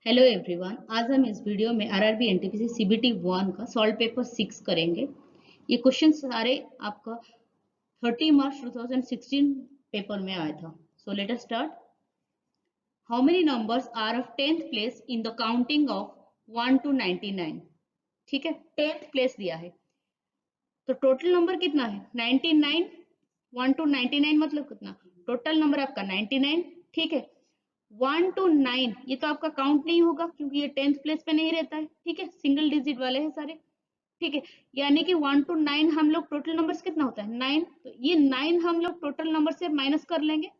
Hello everyone, आज हम इस वीडियो में आरआरबी एनटीपीसी सीबीटी 1 का सॉल्व पेपर 6 करेंगे। ये क्वेश्चन सारे आपका 30 मार्च 2016 पेपर में आया था। So let us start. How many numbers are of 10th place in the counting of 1 to 99। ठीक है, 10th प्लेस दिया है तो टोटल नंबर कितना है 99। 1 to 99 मतलब कितना, टोटल नंबर आपका 99। ठीक है, 1 to 9 ये तो आपका काउंट नहीं होगा क्योंकि ये 10th प्लेस पे नहीं रहता है। ठीक है, सिंगल डिजिट वाले हैं सारे। ठीक है, यानी कि 1 to 9 हम लोग टोटल नंबर्स कितना होता है 9, तो ये 9 हम लोग टोटल नंबर से माइनस कर लेंगे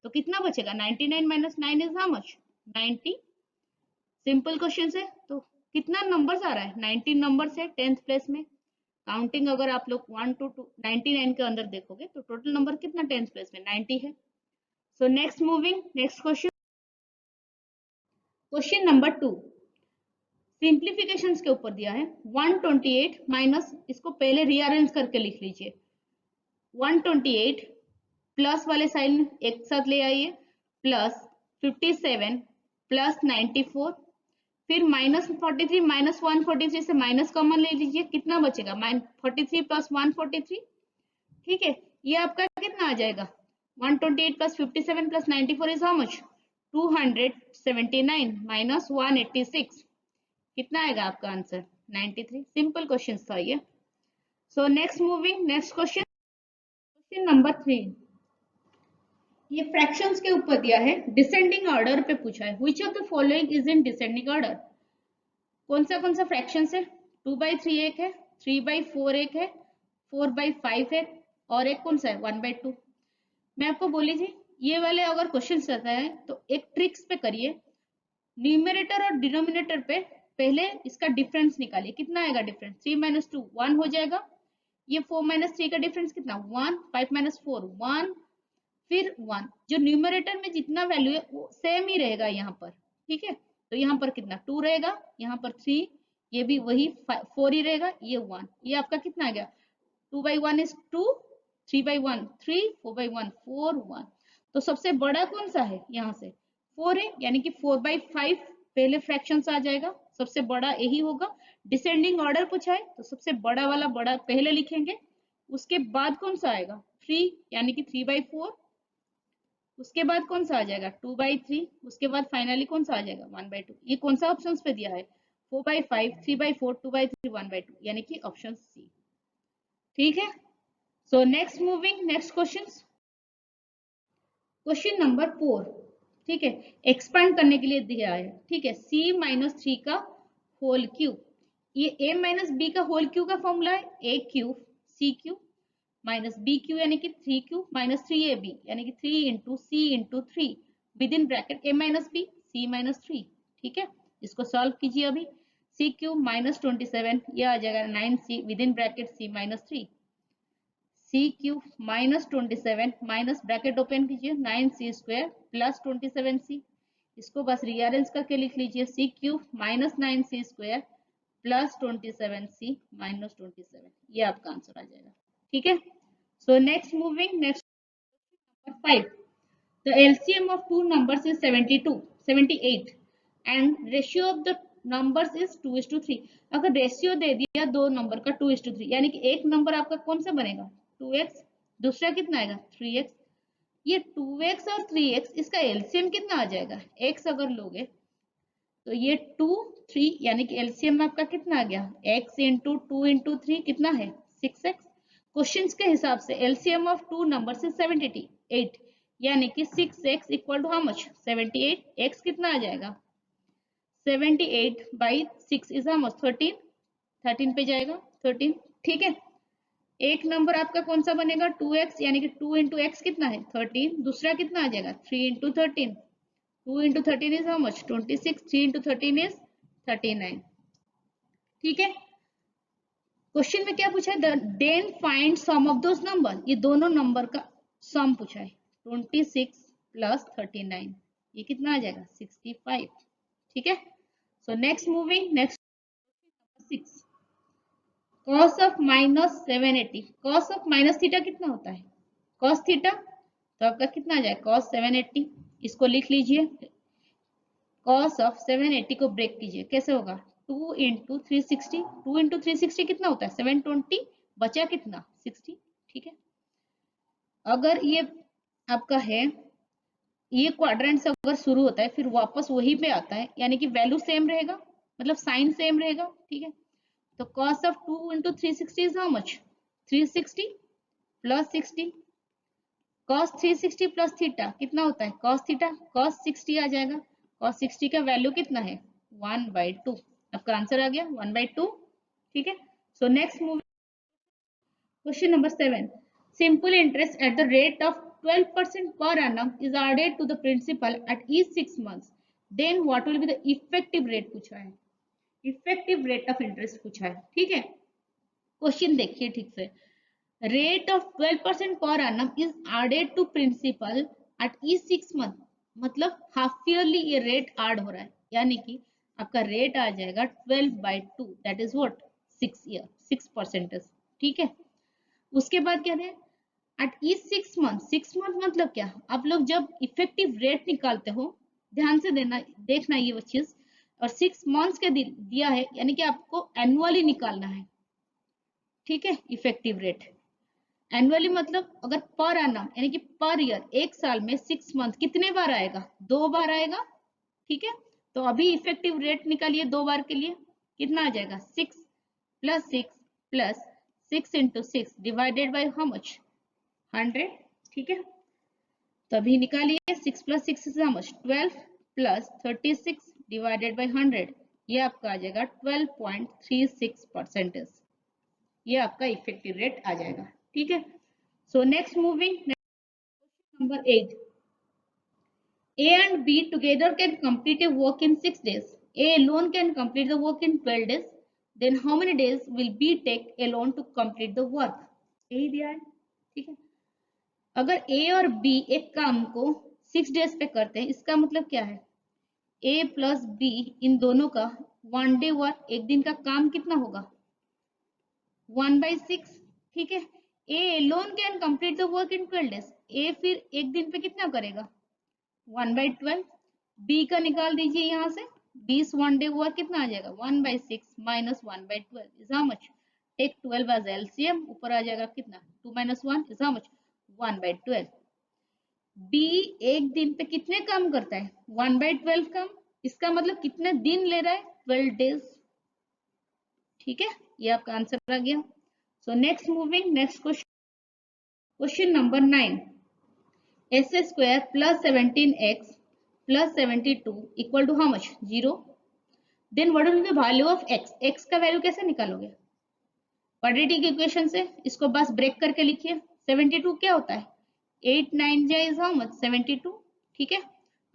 तो कितना बचेगा 99 minus 9 is how much 90। Simple question है। तो कितना नंबर्स आ रहा है 19 नंबर्स है 10th प्लेस में। काउंटिंग अगर आप लोग 1 to 99 के अंदर देखोगे तो टोटल नंबर कितना 10th प्लेस में 90 है। So next moving next question. Question number 2 simplifications के ऊपर दिया है 128 माइनस, इसको पहले रीअरेंज करके लिख लीजिए। 128 प्लस वाले साइन एक साथ ले आइए, प्लस 57 प्लस 94, फिर माइनस 43 माइनस 143 से माइनस कॉमन ले लीजिए, कितना बचेगा 43 प्लस 143। ठीक है, ये आपका कितना आ जाएगा 128 plus 57 plus 94 is how much 279 minus 186, कितना आएगा आपका आंसर 93। सिंपल क्वेश्चन था ये। सो next moving next question. Question number 3 ये फ्रैक्शंस के ऊपर दिया है, डिसेंडिंग ऑर्डर पे पूछा है। Which of the following is in descending order. कौन सा फ्रैक्शंस है 2/3 एक है, 3/4 एक है, 4/5 है और एक कौन सा है 1/2। मैं आपको बोली थी ये वाले अगर क्वेश्चन रहता है तो एक ट्रिक्स पे करिए, न्यूमरेटर और डिनोमिनेटर पे पहले इसका डिफरेंस निकालिए, कितना आएगा डिफरेंस 3 माइनस 2 1 हो जाएगा। ये 4 माइनस 3 का डिफरेंस कितना 1, 5 माइनस 4 1, फिर 1। जो न्यूमरेटर में जितना वैल्यू है वो सेम ही रहेगा यहाँ पर। ठीक है, तो यहाँ पर कितना 2 रहेगा, यहाँ पर 3, ये भी वही 4 ही रहेगा, ये 1। ये आपका कितना आ गया 2/1 इज 2, 3/1 3, 4/1 4 1। तो सबसे बड़ा कौन सा है यहाँ से 4 है, यानी कि 4/5 पहले फ्रैक्शन आ जाएगा, सबसे बड़ा यही होगा। डिसेंडिंग ऑर्डर पूछा है तो सबसे बड़ा वाला बड़ा पहले लिखेंगे, उसके बाद कौन सा आएगा 3 यानी कि 3/4, उसके बाद कौन सा आ जाएगा 2/3, उसके बाद फाइनली कौन सा आ जाएगा 1/2। ये कौन सा ऑप्शन पे दिया है 4/5 3/4 2/3 1/2, यानी कि ऑप्शन सी। ठीक है, so next moving next question. Question number 4, ठीक है, एक्सपांड करने के लिए दिया है। ठीक है, c-3 का होल क्यूब, ये a माइनस बी का होल क्यूब का फॉर्मूला है, a cube c cube minus B cube यानी कि 3 क्यू माइनस 3ab यानी कि 3 into C into 3 within bracket a minus B C minus 3। ठीक है, इसको सॉल्व कीजिए अभी। सी क्यूब माइनस 27 ये आ जाएगा 9c within bracket c minus 3, C cube minus 27 minus bracket open कीजिए 9c स्क्वायर प्लस 27c, इसको बस रीअरेंज करके लिख लीजिए c cube minus 9c square plus 27c minus 27, ये आपका आंसर आ जाएगा। ठीक है, so next moving next number 5, the LCM of two numbers is 78 and ratio of the numbers is 2:3। अगर रेशियो दे दिया दो नंबर का 2:3 यानी कि एक नंबर आपका कौन सा बनेगा 2x, दूसरा कितना आएगा 3x। ये 2x और 3x इसका एलसीएम कितना आ जाएगा, x अगर लोगे तो ये 2 3 यानी कि एलसीएम आपका कितना आ गया x इंटू 2 इंटू 3 कितना है 6x। क्वेश्चंस के हिसाब से एलसीएम ऑफ टू नंबर से 78 यानी कि 6x equal to how much 78, x कितना आ जाएगा 78/6 इज हाउ मच 13, 13 पे जाएगा 13। ठीक है, एक नंबर आपका कौन सा बनेगा 2x यानी कि 2 इंटू एक्स कितना है 13, दूसरा कितना आ जाएगा 3 into 13, 2 into 13 is how much 26, 3 into 13 is 39। ठीक है, क्वेश्चन में क्या पूछा है then find sum of those number, ये दोनों नंबर का सम पूछा है 26 प्लस 39, ये कितना आ जाएगा 65। ठीक है, so next moving next 6, cos of minus 780, cos of minus theta कितना होता है cos थीटा, तो आपका कितना आ जाएगा cos 780, इसको लिख लीजिए कॉस ऑफ 780 को ब्रेक कीजिए, कैसे होगा? 2 इंटू 360, 2 इंटू 360 कितना होता है? 720, बचा कितना? 60। ठीक है, अगर ये आपका है, ये क्वाड्रेंट से अगर शुरू होता है फिर वापस वही पे आता है, यानी कि वैल्यू सेम रहेगा, मतलब साइन सेम रहेगा। ठीक है, तो cos of 2 into 360 is how much? 360 plus 60, cos 360 plus theta कितना होता है? cos थीटा, cos 60 आ जाएगा। cos 60 का वैल्यू कितना है? 1/2। आपका आंसर आ गया 1/2। ठीक है, so next move, question number 7, simple interest at the rate of 12% per annum is added to the principal at each 6 months, then what will be the effective rate पूछा है, effective rate of interest पूछा है। ठीक है, question देखिए ठीक से, rate of 12% पर annum is added to principal at each 6 month, मतलब हाफ ईयरली ये रेट ऐड हो रहा है, यानी कि आपका रेट आ जाएगा 12/2, दैट इज व्हाट? 6%। ठीक है, उसके बाद क्या है? एट ईच 6 मंथ, 6 मंथ मतलब क्या? आप लोग जब इफेक्टिव रेट निकालते हो, ध्यान से देना, देखना ये वो चीज, और 6 मंथ्स के दिया है, यानी कि आपको एनुअली निकालना है। ठीक है, इफेक्टिव रेट एनुअली मतलब अगर पर आना, यानी कि पर ईयर, एक साल में 6 मंथ कितने बार आएगा? 2 बार आएगा। ठीक है, तो अभी इफेक्टिव रेट निकालिए 2 बार के लिए, कितना आ जाएगा? 6 plus 6 into 6 divided by how much? 100। ठीक है, तो अभी निकालिए 6 plus 6 is how much? 12 plus 36 divided by 100, ये आपका आ जाएगा 12.36%। ये आपका इफेक्टिव रेट आ जाएगा। ठीक है, so next moving, number 8, A and B together can complete a work in 6 days. A alone can complete the work in 12 days. Then how many days will B take alone to complete the work? यही दिया है। ठीक है, अगर A और B एक काम को 6 डेज पे करते हैं, इसका मतलब क्या है? A प्लस B इन दोनों का 1 डे वर्क, एक दिन का काम कितना होगा? 1/6। ठीक है, A alone can complete the work in 12 days. A फिर एक दिन पे कितना करेगा? 1/12। बी का निकाल दीजिए यहाँ से, 20 1 डे हुआ, कितना आ जाएगा? 1/6 minus 1/12 is how much? Take 12 as L C M, ऊपर आ जाएगा कितना? 2 - 1 इज हाउ मच? 1/12। बी एक दिन पे कितने काम करता है? 1/12 काम, इसका मतलब कितने दिन ले रहा है? 12 डेज। ठीक है, ये आपका आंसर आ गया। सो next moving, next question, question number 9, s square plus 17x plus 72 equal to how much? 0. Then what will be the value of x? x का वैल्यू कैसे निकालोगे? क्वाड्रेटिक इक्वेशन से, इसको बस ब्रेक करके लिखिए। 72 क्या होता है? 8 9 जा इज हाउ मच? 72। ठीक है,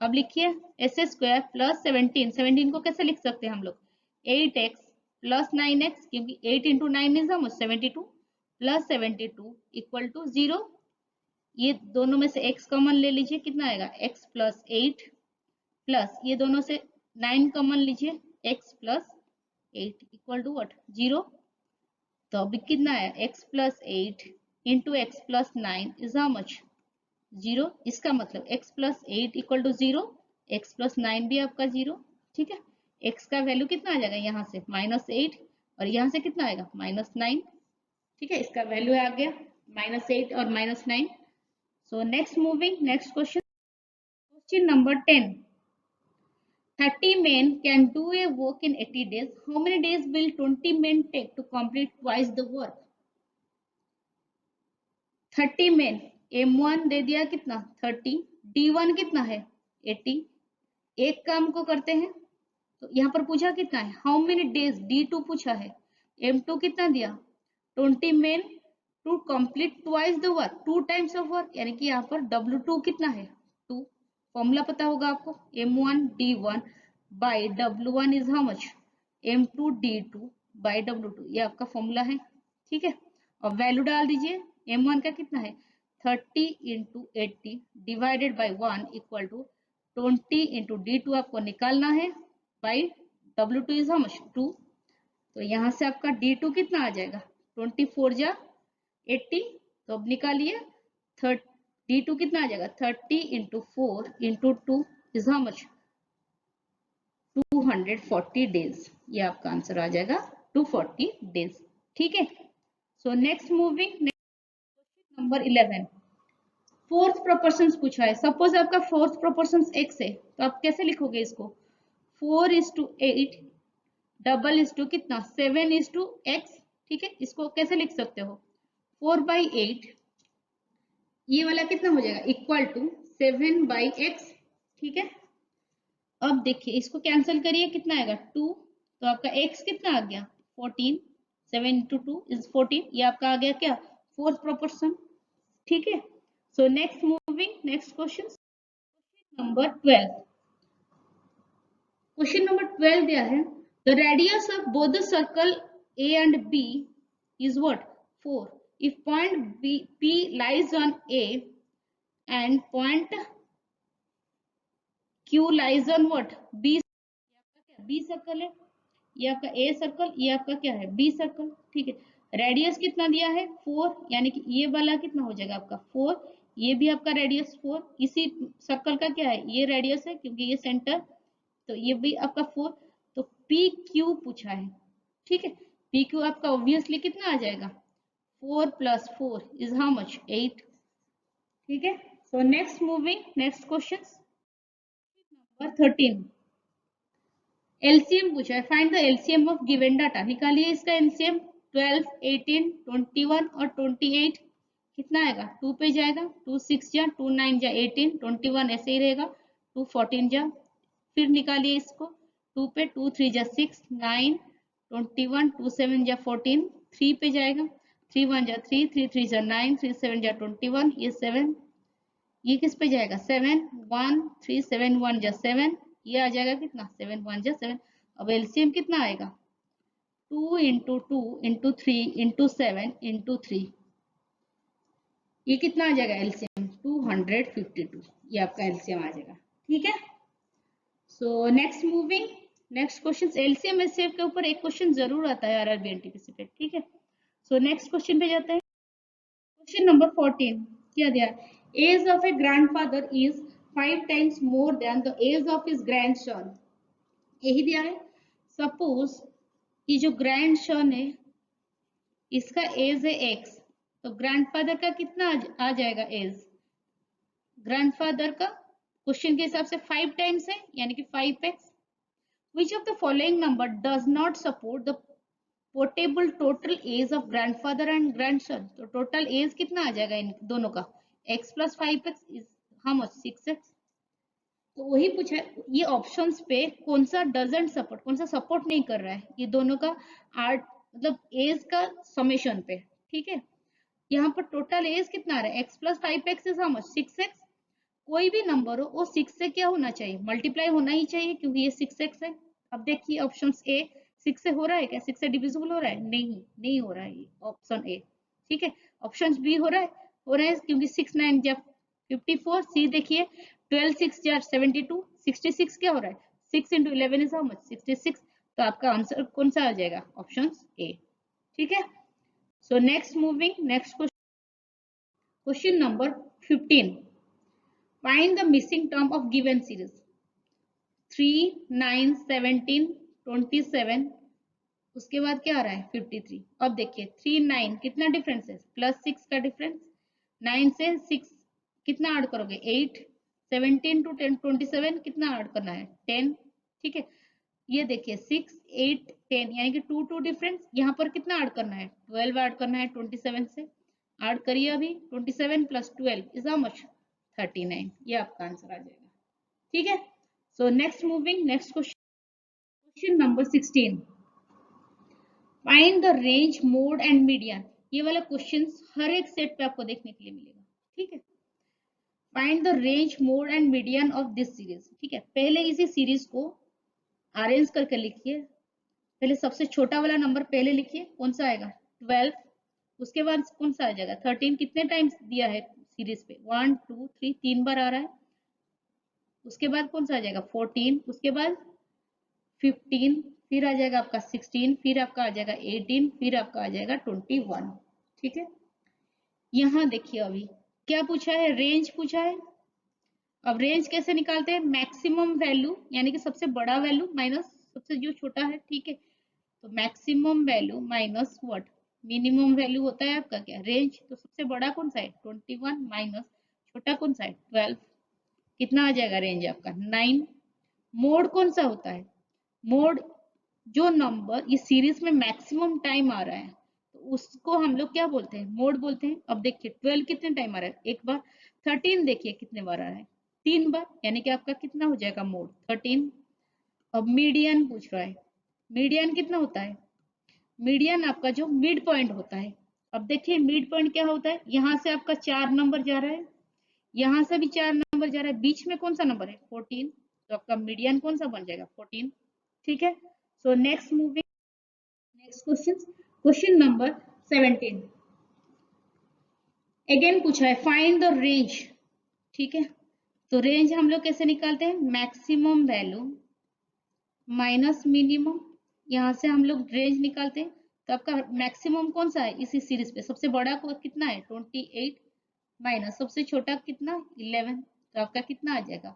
अब लिखिए एस स्क्वायर प्लस 17, 17 को कैसे लिख सकते हैं हम लोग? 8x प्लस 9x, क्योंकि 8 into 9 is how much? 72 plus 72 equal to 0। ये दोनों में से x कॉमन ले लीजिए, कितना आएगा? x प्लस 8 प्लस ये दोनों से 9 कॉमन लीजिए, x plus 8 equal to what? 0। तो अभी कितना है? x plus 8 into X plus 9 is how much? 0। इसका मतलब x plus 8 equal to 0, x plus 9 भी आपका 0। ठीक है, x का वैल्यू कितना आ जाएगा यहाँ से? -8, और यहाँ से कितना आएगा? -9। ठीक है, इसका वैल्यू आ गया -8 और -9। So next moving, next question. Question number 10. 30 men can do a work in 80 days. How many days will 20 men take to complete twice the work? 30 men, M1 दे दिया कितना? 30, D1 कितना है? 80। एक काम को करते हैं, तो यहाँ पर पूछा कितना है? How many days? D2 पूछा है। M2 कितना दिया? 20 men to complete twice the work, 2 times of work, यानी कि यहाँ पर W2 कितना है? 2। फॉर्मूला पता होगा आपको, M1 D1 by W1 is how much? M2 D2 by W2, ये आपका फॉर्मूला है। ठीक है, और वैल्यू डाल दीजिए। M1 का कितना है? 30 इंटू 80 divided by 1 equal to 20 into D2 आपको निकालना है, by W2 is how much? 2। तो यहाँ से आपका D2 कितना आ जाएगा? 24 जा 80, तो अब निकालिए। D2 कितना आ जाएगा? 30 into 4 into 2 is how much? 240 days, ये आपका आंसर आ जाएगा 240 डेज। ठीक है, so next moving number 11, fourth proportion पूछा है। सपोज आपका फोर्थ प्रोपोर्शन x है, तो आप कैसे लिखोगे इसको? 4:8 डबल इज टू कितना 7:x। ठीक है, इसको कैसे लिख सकते हो? 4/8 ये वाला कितना हो जाएगा इक्वल टू 7/x। ठीक है, अब देखिए इसको कैंसिल करिए, कितना आएगा 2, तो आपका x कितना आ गया 14, 7 into 2 is 14, ये आपका आ गया क्या फोर्थ प्रोपोर्शन। ठीक है, so next moving next question number 12। Question number 12 दिया है, the radius of both the circle a and b is what 4 if point p lies on a and point q lies on what b। B circle है, ये आपका a circle, ये आपका क्या है B circle. ठीक है, रेडियस कितना दिया है 4, यानी कि ये वाला कितना हो जाएगा आपका 4, ये भी आपका रेडियस 4, इसी सर्कल का क्या है ये रेडियस है क्योंकि ये सेंटर, तो ये भी आपका 4। तो पी क्यू पूछा है। ठीक है, पी क्यू आपका ऑब्वियसली कितना आ जाएगा 4 + 4 इज हाउ मच 8। ठीक है, so next moving next question number 13, LCM पूछा है। Find the LCM of given data, निकालिए इसका एलसीएम। 12, 18, 21 और 28 कितना आएगा 2 पे जाएगा, 2 6 जा 2 9 जा 18, 21 ऐसे ही रहेगा, 2 14 जा, फिर निकालिए इसको 2 पे, 2 3 जा 6 9 21, 2 7 जा 14, 3 पे जाएगा, 3 1 जा 3, 3 3 जा 9, 3 7 जा 21, ये 7, ये किस पे जाएगा 7 1 3 7 1 जा 7, ये आ जाएगा कितना 7 1 जा 7। अब एलसीएम कितना आएगा 2 into 2 into 3 into 7 into 3, ये कितना आ जाएगा एलसीएम 252, ये आपका एलसीएम आ जाएगा। ठीक है, so next moving next question, LCM HCF के ऊपर एक क्वेश्चन जरूर आता है आरआरबी एनटीपीसी पे। ठीक है, सो नेक्स्ट क्वेश्चन पे जाते हैं। क्वेश्चन नंबर 14 क्या दिया, age of a grandfather is 5 times more than the age of his grandson, यही दिया है। सपोज कि जो ग्रैंडसन है इसका एज है x, तो ग्रैंडफादर का कितना आ जाएगा एज, ग्रैंडफादर का क्वेश्चन के हिसाब से 5 टाइम्स है यानी कि 5x। Which of the following number does not support the portable total age of grandfather and grandson, तो टोटल एज कितना आ जाएगा इन दोनों का x + 5x is how much 6x। तो वही पूछा ये ऑप्शंस पे कौन सा डजंट सपोर्ट, कौन सा सपोर्ट नहीं कर रहा है, ये दोनों का आर्ट मतलब एज का समेशन पे। ठीक है, यहाँ पर टोटल एज कितना आ रहा है x + 5x is how much 6x। कोई भी नंबर हो वो 6 से क्या होना चाहिए मल्टीप्लाई होना ही चाहिए क्योंकि ये 6x है। अब देखिए ऑप्शन ए 6 से हो रहा है क्या, 6 से डिविजिबल हो रहा है, नहीं हो रहा है ऑप्शन ए। ठीक है, ऑप्शन बी हो रहा है क्योंकि 6 9 जा 54, सी देखिए 12 6 जा 72, 66 क्या हो रहा है 6 into 11 इज हाउ मच 66, तो आपका आंसर कौन सा आ जाएगा ऑप्शन ए। ठीक है, so next moving next question number 15, find the missing term of given series 3 9 17 27, उसके बाद क्या आ रहा है 53। अब देखिए 3 9 कितना डिफरेंस है +6 का डिफरेंस, 9 से 6 कितना ऐड करोगे 8, 17 to 10 27 कितना ऐड करना है 10। ठीक है, ये देखिए 6 8 10 यानी कि 2 2 डिफरेंस, यहाँ पर कितना ऐड करना है 12 ऐड करना है 27 से, ऐड करिए अभी 27 + 12 इज हाउ मच 39, ये आपका आंसर आ जाएगा। ठीक है, so next moving next question number 16, find the range mode and median, ये वाला क्वेश्चन हर एक सेट पे आपको देखने के लिए मिलेगा। ठीक है, find the range mode and median of this series. ठीक है, पहले इसी सीरीज को अरेंज करके लिखिए, पहले सबसे छोटा वाला नंबर पहले लिखिए कौन सा आएगा 12, उसके बाद कौन सा आ जाएगा 13, कितने टाइम्स दिया है सीरीज पे 1 2 3 3 बार आ रहा है, उसके बाद कौन सा आ जाएगा 14, उसके बाद 15, फिर आ जाएगा आपका 16, फिर आपका आ जाएगा 18, फिर आपका आ जाएगा 21। ठीक है, यहाँ देखिए अभी क्या पूछा है रेंज पूछा है। अब रेंज कैसे निकालते हैं, मैक्सिमम वैल्यू यानी कि सबसे बड़ा वैल्यू माइनस सबसे जो छोटा है, ठीक है। तो maximum value minus what, minimum value होता है आपका क्या, रेंज। तो सबसे बड़ा कौन सा है 21 माइनस छोटा कौन सा है 12, कितना आ जाएगा रेंज आपका 9। मोड कौन सा होता है, मोड जो नंबर ये सीरीज में मैक्सिमम टाइम आ रहा है तो उसको हम लोग क्या बोलते हैं, मोड बोलते हैं। अब देखिए 12 कितने टाइम आ रहा है, एक बार। 13 देखिए कितने बार आ रहा है, 3 बार, यानी कि आपका कितना हो जाएगा मोड 13। अब मीडियन पूछ रहा है, मीडियन कितना होता है, मीडियन आपका जो मिड पॉइंट होता है। अब देखिए मिड पॉइंट क्या होता है, यहाँ से आपका 4 नंबर जा रहा है, यहाँ से भी 4 नंबर जा रहा है, बीच में कौन सा नंबर है 14, तो आपका मीडियन कौन सा बन जाएगा 14, ठीक है। So next moving, next question, question number 17 again पूछा है फाइंड द रेंज, ठीक है। तो रेंज हम लोग कैसे निकालते हैं, मैक्सिमम वैल्यू माइनस मिनिमम, यहाँ से हम लोग रेंज निकालते हैं। तो आपका मैक्सिमम कौन सा है इसी सीरीज पे, सबसे बड़ा को कितना है 28 माइनस सबसे छोटा कितना 11, तो आपका कितना आ जाएगा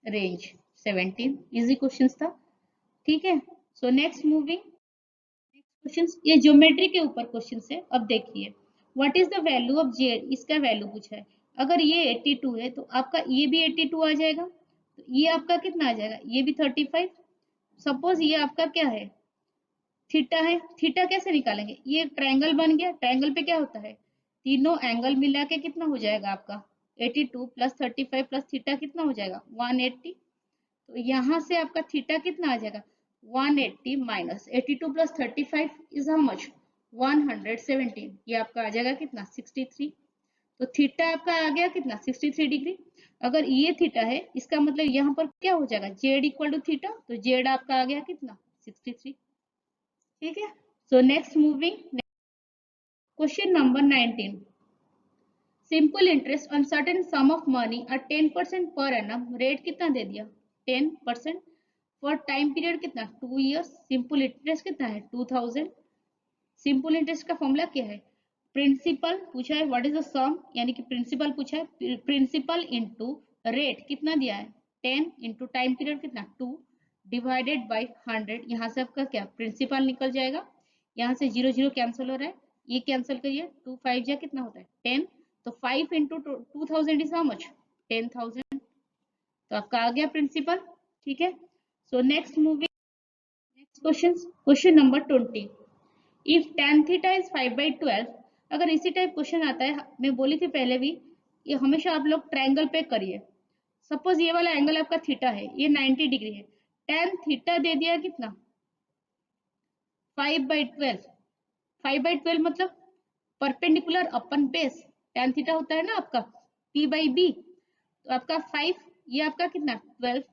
रेंज 17। इजी क्वेश्चन था, ठीक है। सो नेक्स्ट मूविंग, क्वेश्चन, ये ज्योमेट्री के ऊपर क्वेश्चन है। अब देखिए what is the value of Z, इसका वैल्यू पूछा है। अगर ये 82 है तो आपका ये भी 82 आ जाएगा, तो ये आपका कितना आ जाएगा, ये भी 35। सपोज ये आपका क्या है थीटा है, थीटा कैसे निकालेंगे, ये ट्रायंगल बन गया, ट्रायंगल पे क्या होता है तीनों एंगल मिला के कितना हो जाएगा आपका 82 प्लस 35 प्लस थीटा कितना हो जाएगा 180। तो यहाँ से आपका थीटा कितना आ जाएगा 180 minus 82 plus 35 is how much 117, ये आपका आ जाएगा कितना 63। तो थीटा आपका आ गया कितना 63 डिग्री। अगर ये थीटा है इसका मतलब यहाँ पर क्या हो जाएगा जेड इक्वल टू थीटा, तो जेड आपका आ गया कितना 63, ठीक है। So next moving, question number 19, simple interest on certain some of money at 10% per annum, rate कितना दे दिया 10%, फॉर टाइम पीरियड कितना 2 इयर्स, सिंपल इंटरेस्ट कितना है 2000। सिंपल इंटरेस्ट का फॉर्मूला क्या है, प्रिंसिपल पूछा है व्हाट इज द सम, यानी कि प्रिंसिपल पूछा है, प्रिंसिपल इनटू रेट कितना दिया है 10 इंटू टाइम पीरियड कितना 2 डिवाइडेड बाय 100। यहाँ से आपका क्या प्रिंसिपल निकल जाएगा, यहाँ से 0 0 कैंसिल हो रहा है, ये कैंसिल करिए 2 5 जा कितना होता है 10, तो 5 इंटू 2000 इज हाउ मच 10,000, तो आपका आ गया प्रिंसिपल, ठीक है। So next moving, next question, question number 20, if tan theta is 5/12, अगर इसी टाइप क्वेश्चन आता है, मैं बोली थी पहले भी, ये हमेशा आप लोग ट्रायंगल पे करिए। सपोज ये वाला एंगल आपका थीटा है, ये 90 डिग्री है, tan थीटा दे दिया कितना 5/12, 5/12 मतलब perpendicular upon base, tan theta होता है ना आपका p/b, तो आपका 5, ये आपका कितना 12,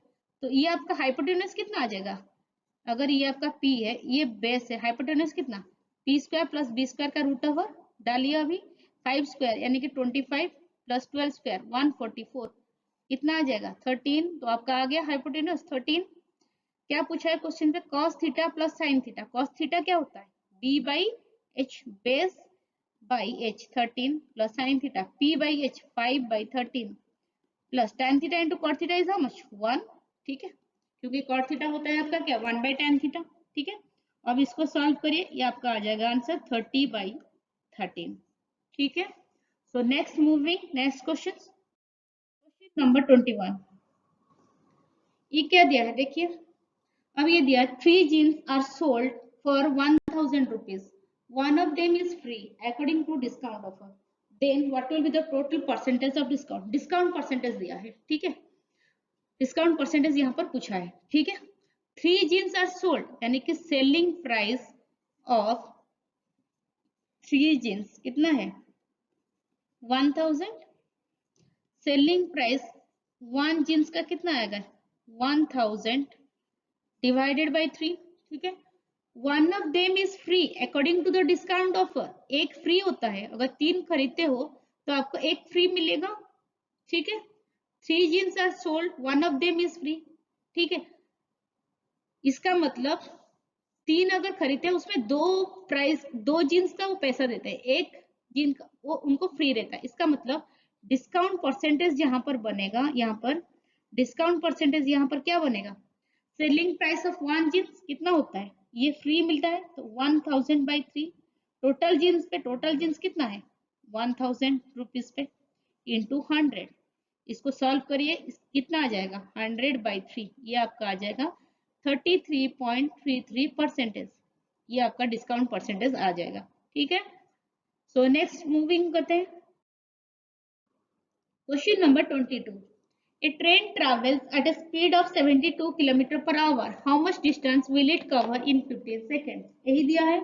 तो ये आपका हाइपोटेन्यूज कितना आ जाएगा, अगर ये आपका p है ये बेस है, हाइपोटेन्यूज कितना p square plus b square का रूट ओवर डालिए अभी 5 स्क्वायर यानी कि 25 प्लस 12 स्क्वायर 144, कितना आ जाएगा 13, तो आपका आ गया हाइपोटेन्यूज 13। क्या पूछा है क्वेश्चन पे, cos theta plus sin theta, cos theta क्या होता है b/h base by h 13 plus sin theta p/h 5/13 plus tan theta into cot theta is how much 1, ठीक है, क्योंकि cot थीटा होता है आपका क्या 1/tan थीटा, ठीक है। अब इसको सॉल्व करिए, ये आपका आ जाएगा आंसर 30/13, ठीक है। So next moving, next question, question number 21, ये क्या दिया है देखिए, अब ये दिया 3 jeans are sold for 1000 rupees, one of them is free according to discount offer, then what will be the total percentage of discount, discount percentage दिया है, ठीक है, डिस्काउंट परसेंटेज यहाँ पर पूछा है, ठीक है। 3 जीन्स आर सोल्ड यानी कि सेलिंग प्राइस ऑफ 3 जीन्स कितना है 1000, सेलिंग प्राइस 1 जीन्स का कितना आएगा 1000 डिवाइडेड बाय 3, ठीक है। One of them is free according to the discount offer, एक फ्री होता है, अगर 3 खरीदते हो तो आपको एक फ्री मिलेगा, ठीक है। 3 jeans are sold, one of them is free, ठीक है। इसका मतलब 3 अगर खरीदते हैं उसमें दो जीन्स का वो पैसा देते हैं, एक जीन का वो उनको फ्री रहता है, इसका मतलब डिस्काउंट परसेंटेज यहाँ पर बनेगा, यहाँ पर डिस्काउंट परसेंटेज यहाँ पर क्या बनेगा, selling price of one jeans कितना होता है, ये फ्री मिलता है तो 1000/3, टोटल जींस पे टोटल जींस कितना है 1000 रुपीज पे इंटू 100, इसको सॉल्व करिए, कितना आ जाएगा 100/3, ये आपका आ जाएगा 33.33%, ये आपका डिस्काउंट परसेंटेज आ जाएगा। ठीक है, सो नेक्स्ट मूविंग करते हैं, question number 22। A train travels at a speed of 72 km per hour. How much distance will it cover in 15 seconds? यही दिया है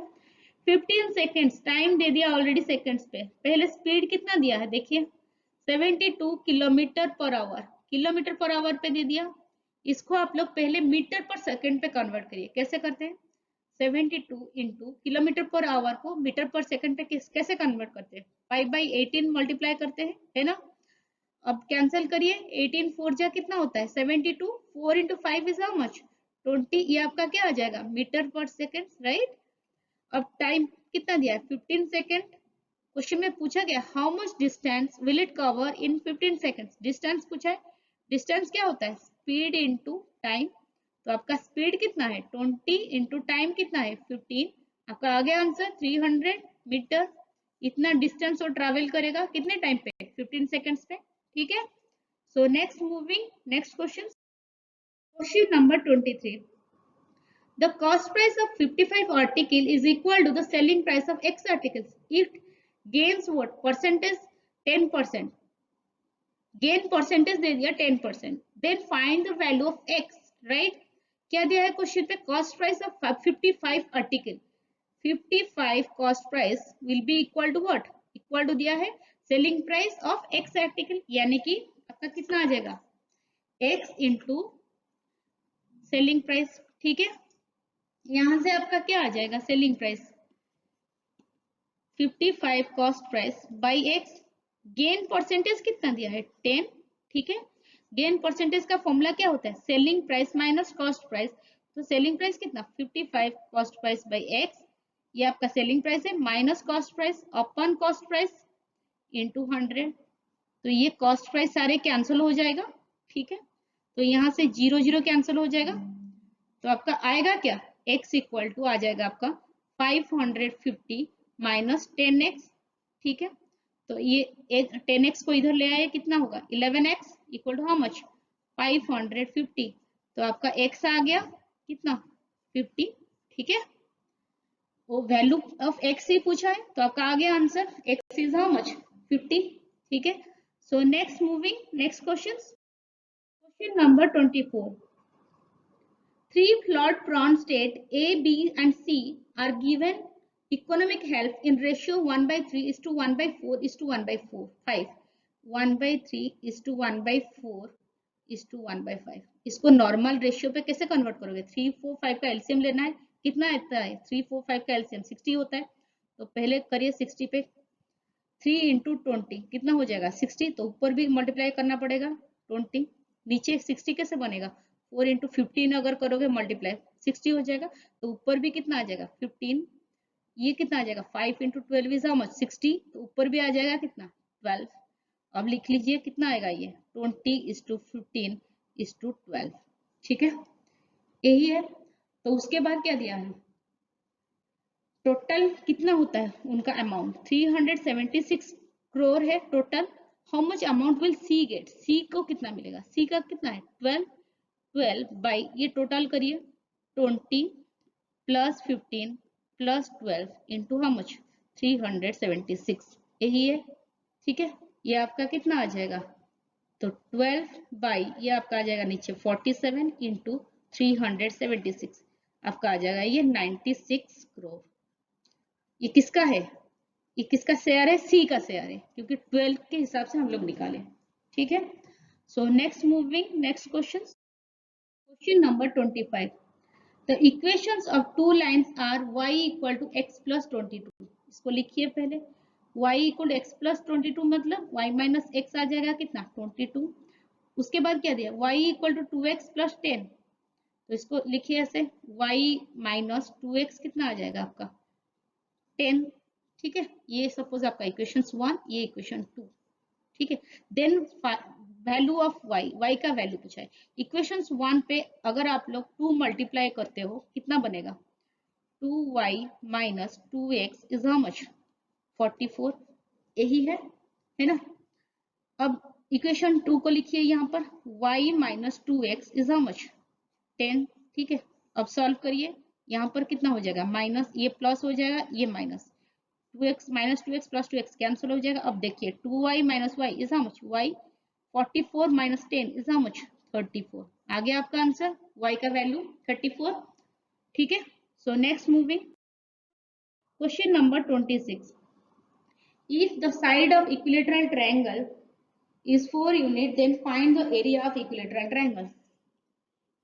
15 seconds, टाइम दे दिया ऑलरेडी सेकंड्स पे, पहले स्पीड कितना दिया है देखिए 72 kilometre per our, kilometre per our पे दे दिया, इसको आप लोग पहले मीटर पर सेकंड पे कन्वर्ट करिए, कैसे करते हैं 72 इंटू किलोमीटर पर आवर को मीटर पर सेकंड पे कैसे कन्वर्ट करते हैं, 5/18 मल्टीप्लाई करते हैं, है ना। अब कैंसिल करिए, 18 4 जा कितना होता है 72, 4 इंटू 5 इज हाउ मच 20, ये आपका क्या आ जाएगा मीटर पर सेकेंड, राइट। अब टाइम कितना दिया है 15 सेकेंड, क्वेश्चन में पूछा गया how much distance will it cover in 15 seconds, distance पूछा है, डिस्टेंस क्या होता है स्पीड इंटू टाइम, तो आपका स्पीड कितना है 20 इंटू टाइम कितना है 15, आपका आ गया आंसर 300 मीटर, इतना डिस्टेंस वो ट्रैवल करेगा कितने टाइम पे 15 सेकेंड्स पे। ठीक है, so next moving next question, question number 23। The cost price of 55 article is equal to the selling price of X articles. It gains what percentage 10%, gain percentage दे दिया 10%, then find the value of X, right। क्या दिया है question पे, cost price of 55 article, 55 cost price will be equal to what, equal to दिया है selling price of X article, यानी कि आपका कितना आ जाएगा X इंटू सेलिंग प्राइस। ठीक है, यहां से आपका क्या आ जाएगा selling price 55 cost price by X, gain percentage कितना दिया है 10। ठीक है, गेन परसेंटेज का फॉर्मूला क्या होता है selling price minus cost price, तो सेलिंग प्राइस कितना 55 कॉस्ट प्राइस बाई X, ये आपका सेलिंग प्राइस है माइनस कॉस्ट प्राइस अपन कॉस्ट प्राइस इंटू 100, तो ये कॉस्ट प्राइस सारे कैंसिल हो जाएगा। ठीक है, तो यहाँ से 0 0 कैंसिल हो जाएगा, तो आपका आएगा क्या x इक्वल टू आ जाएगा आपका 550 माइनस 10x। ठीक है, तो ये 10x को इधर ले आए कितना होगा 11x equal to how much 550, तो आपका x आ गया कितना 50। ठीक है, वो वैल्यू ऑफ x ही पूछा है तो आपका आ गया answer x is how much 50। ठीक है, so next moving next question, question number 24। Three flawed prawn states A, B, and C are given economic help in ratio 1/3 is to 1/4 is to 1/5, 1/3 is to 1/4 is to 1/5, इसको normal ratio पे कैसे convert करोगे 3 4 5 का LCM लेना है, कितना आता है 3 4 5 का एलसीएम 60 होता है, तो पहले करिए 60 पे 3 इंटू 20 कितना हो जाएगा 60, तो ऊपर भी मल्टीप्लाई करना पड़ेगा 20, नीचे 60 कैसे बनेगा 4 इंटू 15 अगर करोगे मल्टीप्लाई 60 हो जाएगा, तो ऊपर भी कितना आ जाएगा 15, ये कितना आ जाएगा 5 इंटू 12 इज हाउ मच 60, तो ऊपर भी आ जाएगा कितना 12, अब लिख लीजिए कितना आएगा ये 20:15:12। ठीक है, यही है, तो उसके बाद क्या दिया है टोटल कितना होता है उनका अमाउंट 376 करोड़ है total, how much amount will C get, C को कितना मिलेगा, सी का कितना है 12 बाई ये टोटल करिए 20 plus 15 plus 12 into how much 376, यही है। ठीक है, ये आपका कितना आ जाएगा तो 12 बाई ये आपका आ जाएगा नीचे 47 इंटू 376, आपका आ जाएगा ये 96 करोड़। ये किसका है, ये किसका शेयर है सी का शेयर है, क्योंकि 12 के हिसाब से हम लोग निकाले। ठीक है, so next moving next question, question number 25। The equations of two lines are y equal to x plus 22, इसको लिखिए पहले y equal to x plus 22 मतलब y minus x आ जाएगा कितना 22, उसके बाद क्या दिया y equal to 2x plus 10, तो इसको लिखिए ऐसे y minus 2x कितना आ जाएगा आपका 10। ठीक है, ये सपोज आपका इक्वेशन 1, ये इक्वेशन 2। ठीक है, then value of Y, Y का वैल्यू पूछा है। इक्वेशन 1 पे अगर आप लोग 2 मल्टीप्लाई करते हो कितना बनेगा, 2y minus 2x is how much, 44, यही है ना। अब इक्वेशन 2 को लिखिए यहाँ पर, y minus 2x is how much, 10, ठीक है। अब सॉल्व करिए, यहाँ पर कितना हो जाएगा, माइनस, ये प्लस हो जाएगा, ये minus, 2x minus 2x plus 2x cancel हो जाएगा। अब देखिए 2y minus y is how much, y 44 minus 10 is how much, 34। आ गया आपका आंसर, y का वैल्यू 34, ठीक है। So next moving, question number 26, if the side of equilateral triangle is 4 unit, then find the area of equilateral triangle।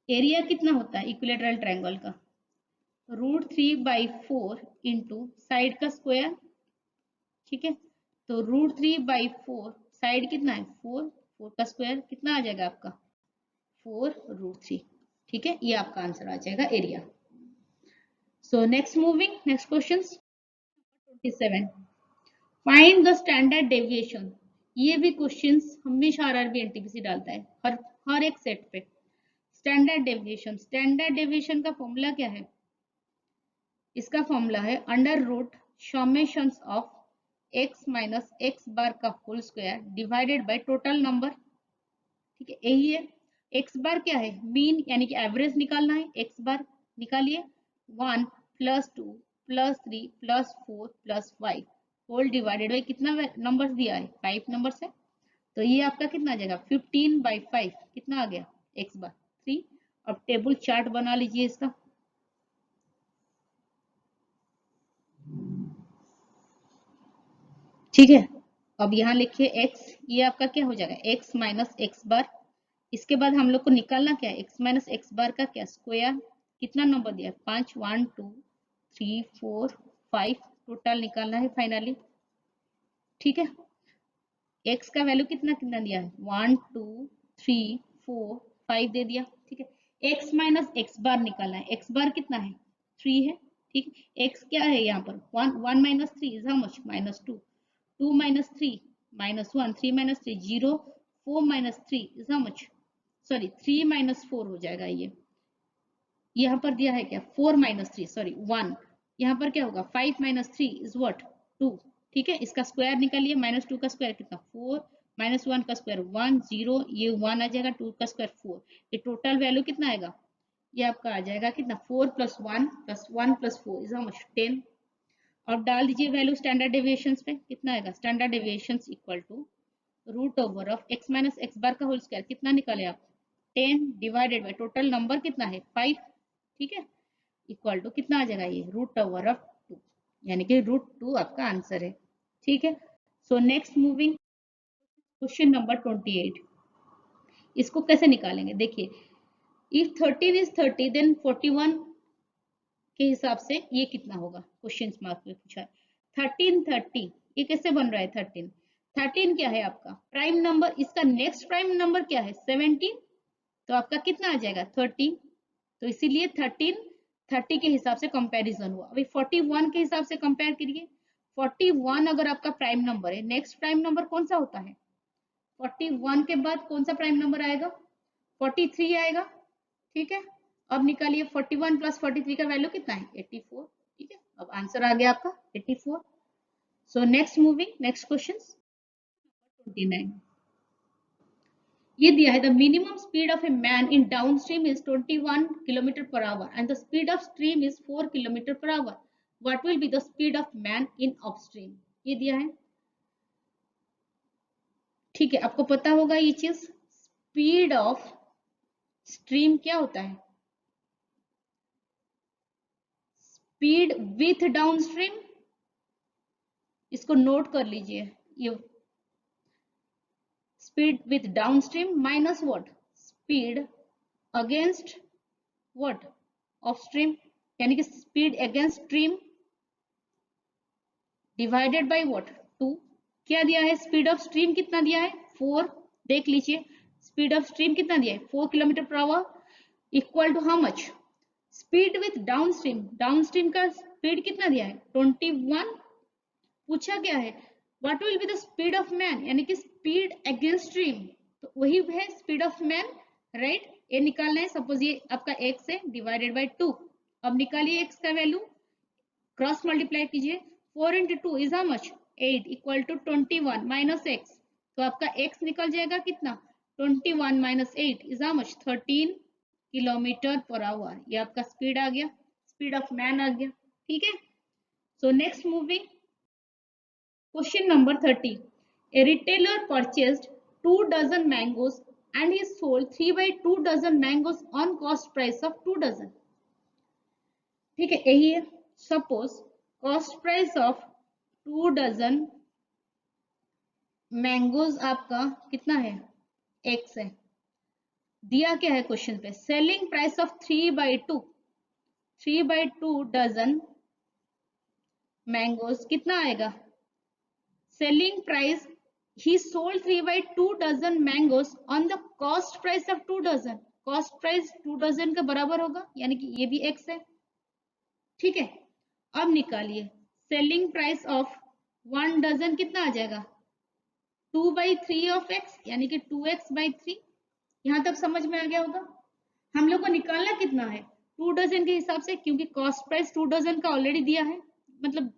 Area कितना होता है equilateral triangle का, √3/4 into side का स्क्वायर, ठीक है। तो √3/4 साइड कितना है 4, 4 का स्क्वायर कितना आ जाएगा आपका 4√3, ठीक है। ये आपका आंसर आ जाएगा area. So next moving, next question 27, find the standard deviation. ये भी क्वेश्चंस हमेशा आरआरबी एनटीपीसी डालता है हर एक सेट पे। स्टैंडर्ड डेविएशन, स्टैंडर्ड डेविएशन का फॉर्मूला क्या है, इसका फॉर्मूला है under root summations of x minus x bar का whole square divided by total number, ठीक है। यही है, x बार क्या है, मीन यानी कि एवरेज निकालना है, x बार निकालिए, 1 plus 2 plus 3 plus 4 plus 5 whole divided by कितना नंबर दिया है, 5 नंबर है। तो ये आपका कितना आ जाएगा 15/5, कितना आ गया x बार 3। अब टेबल चार्ट बना लीजिए इसका, ठीक है। अब यहाँ लिखिए x, ये आपका क्या हो जाएगा x माइनस एक्स बार। इसके बाद हम लोग को निकालना क्या है, x माइनस एक्स बार का क्या स्क्वायर, कितना नंबर दिया है 5, 1 2 3 4 5, टोटल निकालना है फाइनली, ठीक है। x का वैल्यू कितना कितना दिया है 1 2 3 4 5 दे दिया, ठीक है। x माइनस एक्स बार निकालना है, x बार कितना है 3 है, ठीक है। x क्या है यहाँ पर 1, 1 minus 3 is how much -2, 2 minus 3 -1, 3 minus 3 0, 4 minus 3 is how much, sorry 3 minus 4 हो जाएगा। ये यहाँ पर दिया है क्या 4 माइनस 3 सॉरी 1, यहाँ पर क्या होगा 5 माइनस 3 इज व्हाट 2, ठीक है। इसका स्क्वायर निकालिए, -2 का स्क्वायर कितना 4, -1 का स्क्वायर 1 0, ये 1 आ जाएगा, 2 का स्क्वायर 4, ये टोटल वैल्यू कितना आएगा, ये आपका आ जाएगा कितना 4 + 1 + 1 + 4 इज हाउ मच 10। अब डाल दीजिए वैल्यू स्टैंडर्ड डेविएशंस पे, कितना आएगा standard deviations equal to √ of x minus x bar का होल स्क्वायर, कितना निकाले आप 10 डिवाइडेड बाय टोटल नंबर कितना है 5, ठीक है, इक्वल टू कितना आ जाएगा ये √2, यानी कि √2 आपका आंसर है, ठीक है। So next moving, question number 28, इसको कैसे निकालेंगे, देखिए इफ 13 इज 30 देन 41 के हिसाब से ये कितना होगा, क्वेश्चन मार्क में पूछा है 13 30, ये कैसे बन रहा है 13, 13 क्या है आपका प्राइम नंबर, इसका नेक्स्ट प्राइम नंबर क्या है 17, तो आपका कितना आ जाएगा 30, तो इसीलिए 13 30 के हिसाब से कंपैरिजन हुआ। अभी 41 के हिसाब से कंपेयर करिए, 41 अगर आपका प्राइम नंबर है, नेक्स्ट प्राइम नंबर कौन सा होता है 41 के बाद कौन सा प्राइम नंबर आएगा 43 आएगा, ठीक है। अब निकालिए 41 + 43 का वैल्यू कितना है 84, ठीक है। अब आंसर आ गया आपका 84। सो नेक्स्ट मूविंग, नेक्स्ट क्वेश्चन 29, ये दिया है the minimum speed of a man in downstream is 21 km/h and the speed of stream is 4 km/h, what will be the speed of man in upstream, ये दिया है, ठीक है। आपको पता होगा ये चीज, स्पीड ऑफ स्ट्रीम क्या होता है, स्पीड विथ डाउनस्ट्रीम, इसको नोट कर लीजिए, ये speed with downstream minus what speed against what upstream, यानी कि speed against stream divided by what 2, क्या दिया है स्पीड ऑफ स्ट्रीम कितना दिया है 4, देख लीजिए स्पीड ऑफ स्ट्रीम कितना दिया है 4 km/h equal to how much speed with downstream, downstream का स्पीड कितना दिया है 21, पूछा क्या है what will be the speed of man, यानी कि स्पीड अगेंस्ट स्ट्रीम, तो वही है स्पीड ऑफ मैन, राइट। ये निकालना है, सपोज ये आपका x है डिवाइडेड बाय 2। अब निकालिए x का वैल्यू, क्रॉस मल्टीप्लाई कीजिए, 4 into 2 is how much 8 equal to 21 minus x। तो आपका x निकल जाएगा कितना, 21 माइनस 8 is how much 13 kilometre per hour. ये आपका स्पीड आ गया, स्पीड ऑफ मैन आ गया, ठीक है। So next moving, question number 30। A retailer purchased 2 dozen mangoes and he sold 3/2 dozen mangoes on cost price of 2 dozen। ठीक है, यही है। Suppose cost price of 2 dozen mangoes आपका कितना है, x है। दिया क्या है क्वेश्चन पे, selling price of 3/2 dozen mangoes कितना आएगा, selling price he sold 3/2 dozen mangoes on the cost price of 2 dozen। Cost price 2 dozen का बराबर होगा, यानी कि ये भी x है, ठीक है। अब निकालिए सेलिंग प्राइस ऑफ 1 डजन कितना आ जाएगा, 2/3 ऑफ x, यानी कि 2x/3। यहां तक समझ में आ गया होगा। हम लोग को निकालना कितना है, 2 डजन के हिसाब से, क्योंकि कॉस्ट प्राइस 2 डजन का ऑलरेडी दिया है, मतलब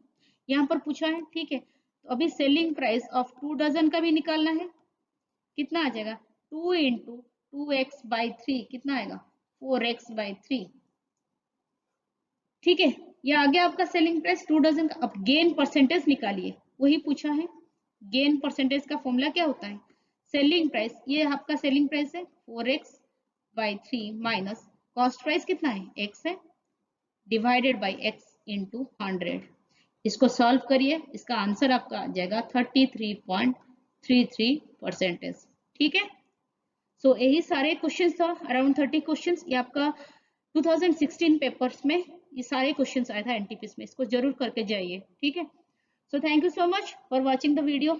यहाँ पर पूछा है, ठीक है। तो अभी सेलिंग प्राइस ऑफ 2 डजन का भी निकालना है, कितना आ जाएगा, 2 into 2x/3 कितना आएगा, 4x/3, ठीक है। ये आ गया आपका सेलिंग प्राइस 2 डजन का। अब गेन परसेंटेज निकालिए, वही पूछा है। गेन परसेंटेज का फॉर्मूला क्या होता है, सेलिंग प्राइस, ये आपका सेलिंग प्राइस है 4x/3 माइनस कॉस्ट प्राइस कितना है, x है, डिवाइडेड बाय x इंटू 100। इसको सॉल्व करिए, इसका आंसर आपका आ जाएगा 33.33%, ठीक है। सो यही सारे क्वेश्चन था, अराउंड 30 क्वेश्चन। ये आपका 2016 पेपर्स में ये सारे क्वेश्चंस आया था एनटीपीसी में, इसको जरूर करके जाइए, ठीक है। So thank you so much for watching the video.